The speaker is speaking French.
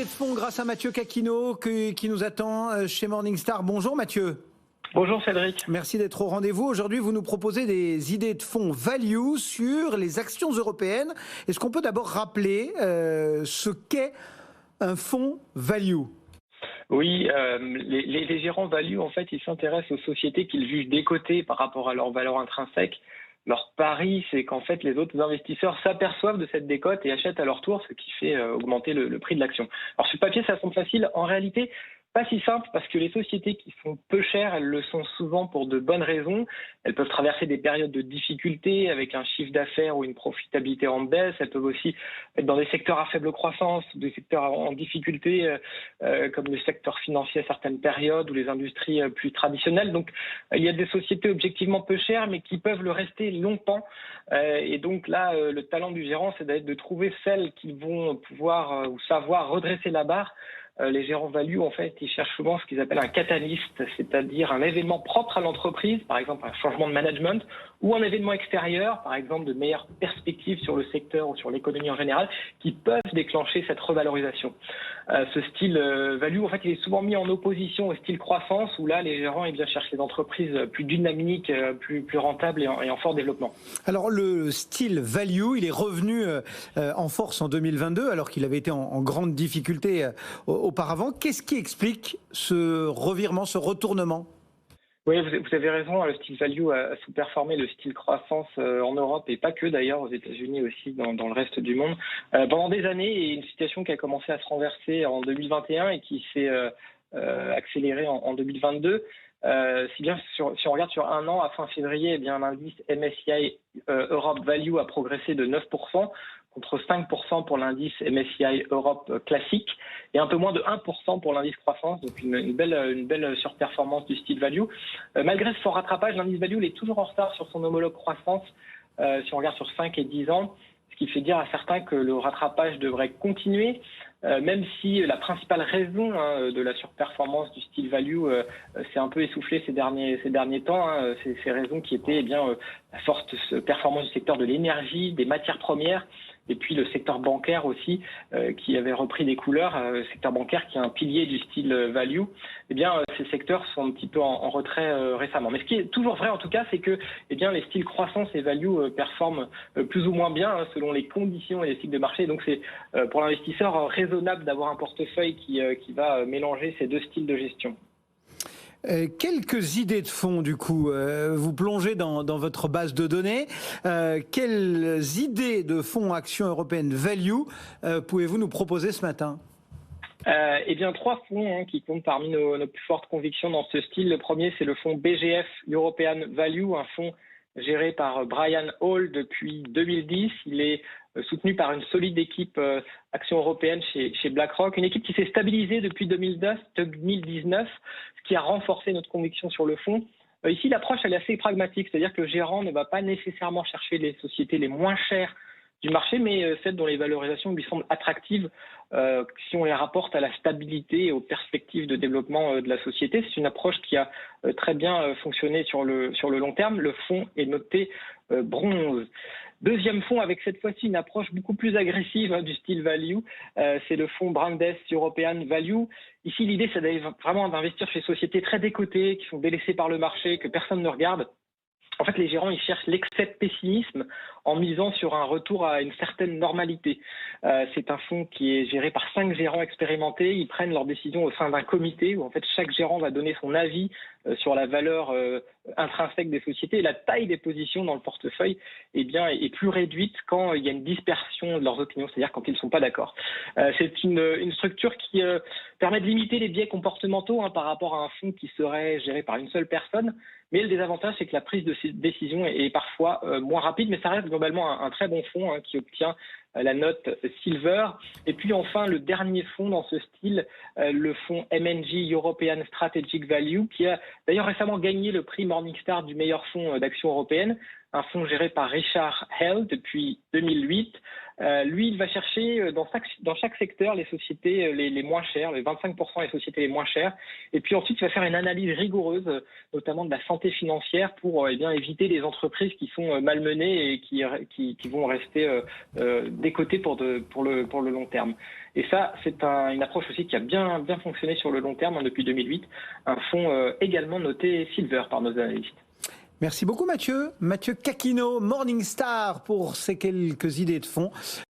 De fond grâce à Mathieu Caquino qui nous attend chez Morningstar. Bonjour Mathieu. Bonjour Cédric. Merci d'être au rendez-vous. Aujourd'hui, vous nous proposez des idées de fonds value sur les actions européennes. Est-ce qu'on peut d'abord rappeler ce qu'est un fonds value ? Oui, les gérants value, en fait, ils s'intéressent aux sociétés qu'ils jugent décotées par rapport à leur valeur intrinsèque. Leur pari, c'est qu'en fait, les autres investisseurs s'aperçoivent de cette décote et achètent à leur tour, ce qui fait augmenter le prix de l'action. Alors, sur le papier, ça semble facile. En réalité, pas si simple, parce que les sociétés qui sont peu chères, elles le sont souvent pour de bonnes raisons. Elles peuvent traverser des périodes de difficulté avec un chiffre d'affaires ou une profitabilité en baisse. Elles peuvent aussi être dans des secteurs à faible croissance, des secteurs en difficulté, comme le secteur financier à certaines périodes ou les industries plus traditionnelles. Donc, il y a des sociétés objectivement peu chères, mais qui peuvent le rester longtemps. Et donc là, le talent du gérant, c'est de trouver celles qui vont pouvoir ou savoir redresser la barre. Les gérants value, en fait, ils cherchent souvent ce qu'ils appellent un catalyste, c'est-à-dire un événement propre à l'entreprise, par exemple un changement de management, ou un événement extérieur, par exemple de meilleures perspectives sur le secteur ou sur l'économie en général, qui peuvent déclencher cette revalorisation. Ce style value, en fait, il est souvent mis en opposition au style croissance, où là, les gérants cherchent les entreprises plus dynamiques, plus rentables et en fort développement. Alors, le style value, il est revenu en force en 2022, alors qu'il avait été en grande difficulté auparavant. Qu'est-ce qui explique ce revirement, ce retournement ? Oui, vous avez raison, le style value a sous-performé le style croissance en Europe et pas que d'ailleurs, aux États-Unis aussi, dans le reste du monde. Pendant des années, et une situation qui a commencé à se renverser en 2021 et qui s'est accélérée en 2022. Si on regarde sur un an, à fin février, l'indice MSCI Europe Value a progressé de 9%, contre 5% pour l'indice MSCI Europe classique et un peu moins de 1% pour l'indice croissance, donc une belle surperformance du style value. Malgré ce fort rattrapage, l'indice value il est toujours en retard sur son homologue croissance si on regarde sur 5 et 10 ans, ce qui fait dire à certains que le rattrapage devrait continuer, même si la principale raison de la surperformance du style value s'est un peu essoufflée ces derniers temps. Ces raisons qui étaient la forte performance du secteur de l'énergie, des matières premières, et puis le secteur bancaire aussi, qui avait repris des couleurs, le secteur bancaire qui est un pilier du style value. Ces secteurs sont un petit peu en retrait récemment. Mais ce qui est toujours vrai en tout cas, c'est que les styles croissance et value performent plus ou moins bien selon les conditions et les cycles de marché. Donc c'est pour l'investisseur raisonnable d'avoir un portefeuille qui va mélanger ces deux styles de gestion. Quelques idées de fonds, du coup. Vous plongez dans votre base de données. Quelles idées de fonds actions européennes value pouvez-vous nous proposer ce matin ? 3 fonds qui comptent parmi nos plus fortes convictions dans ce style. Le premier, c'est le fonds BGF European Value, un fonds géré par Brian Hall depuis 2010. Il est soutenu par une solide équipe action européenne chez BlackRock, une équipe qui s'est stabilisée depuis 2019, ce qui a renforcé notre conviction sur le fonds. Ici, l'approche elle est assez pragmatique, c'est-à-dire que le gérant ne va pas nécessairement chercher les sociétés les moins chères du marché, mais celles dont les valorisations lui semblent attractives si on les rapporte à la stabilité et aux perspectives de développement de la société. C'est une approche qui a très bien fonctionné sur le long terme. Le fonds est noté bronze. Deuxième fonds avec cette fois-ci une approche beaucoup plus agressive du style value, c'est le fonds Brandes European Value. Ici, l'idée, c'est vraiment d'investir chez des sociétés très décotées, qui sont délaissées par le marché, que personne ne regarde. En fait, les gérants, ils cherchent l'excès de pessimisme en misant sur un retour à une certaine normalité. C'est un fonds qui est géré par 5 gérants expérimentés. Ils prennent leurs décisions au sein d'un comité où en fait chaque gérant va donner son avis sur la valeur intrinsèque des sociétés. Et la taille des positions dans le portefeuille est plus réduite quand il y a une dispersion de leurs opinions, c'est-à-dire quand ils ne sont pas d'accord. C'est une structure qui permet de limiter les biais comportementaux par rapport à un fonds qui serait géré par une seule personne. Mais le désavantage, c'est que la prise de ces décisions est parfois moins rapide, mais ça reste globalement un très bon fonds qui obtient la note Silver. Et puis enfin, le dernier fonds dans ce style, le fonds M&G European Strategic Value, qui a d'ailleurs récemment gagné le prix Morningstar du meilleur fonds d'action européenne, un fonds géré par Richard Hell depuis 2008. Lui, il va chercher dans chaque secteur les sociétés les moins chères, les 25% des sociétés les moins chères. Et puis ensuite, il va faire une analyse rigoureuse, notamment de la santé financière, pour éviter les entreprises qui sont malmenées et qui vont rester décotées pour le long terme. Et ça, c'est une approche aussi qui a bien fonctionné sur le long terme depuis 2008. Un fonds également noté Silver par nos analystes. Merci beaucoup Mathieu. Mathieu Caquino, Morningstar pour ces quelques idées de fonds.